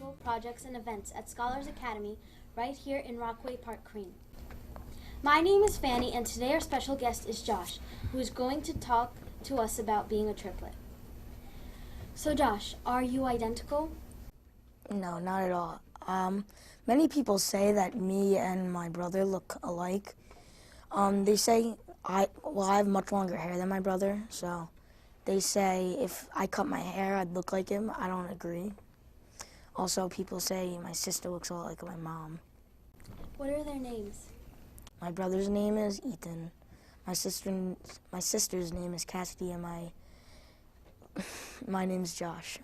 social projects and events at Scholars Academy right here in Rockaway Park, Crane. My name is Fanny, and today our special guest is Josh, who is going to talk to us about being a triplet. So Josh, are you identical? No, not at all. Many people say that me and my brother look alike. They say I have much longer hair than my brother, so they say if I cut my hair, I'd look like him. I don't agree. Also, people say my sister looks a lot like my mom. What are their names? My brother's name is Ethan. My sister's name is Cassidy, and my name's Josh.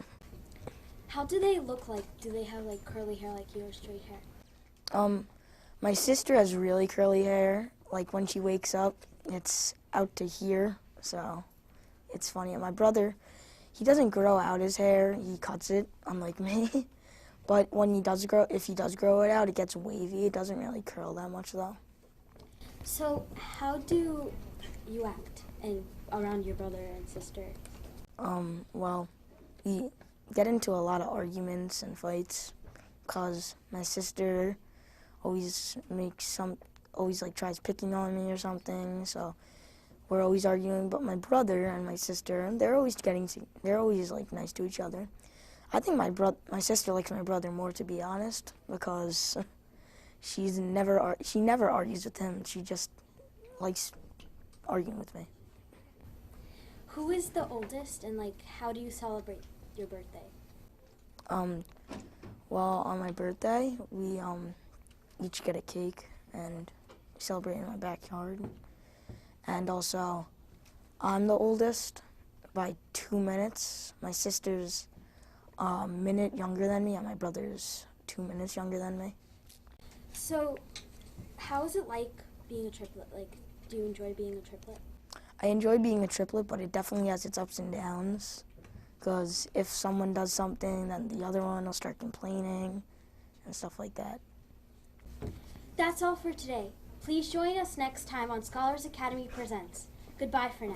How do they look like? Do they have like curly hair like you or straight hair? My sister has really curly hair. Like when she wakes up, it's out to here, so it's funny. And my brother, he doesn't grow out his hair, he cuts it, unlike me. But when if he does grow it out, it gets wavy. It doesn't really curl that much though. So how do you act around your brother and sister? Well, we get into a lot of arguments and fights because my sister always tries picking on me or something, so we're always arguing. But my brother and my sister, they're always like nice to each other. I think my sister likes my brother more, to be honest, because she never argues with him. She just likes arguing with me. Who is the oldest, and like how do you celebrate your birthday? Well, on my birthday, we each get a cake and celebrate in my backyard. And also, I'm the oldest by 2 minutes. My sister's a minute younger than me, and my brother's 2 minutes younger than me. So, how is it like being a triplet? Like, do you enjoy being a triplet? I enjoy being a triplet, but it definitely has its ups and downs. Because if someone does something, then the other one will start complaining and stuff like that. That's all for today. Please join us next time on Scholars Academy Presents. Goodbye for now.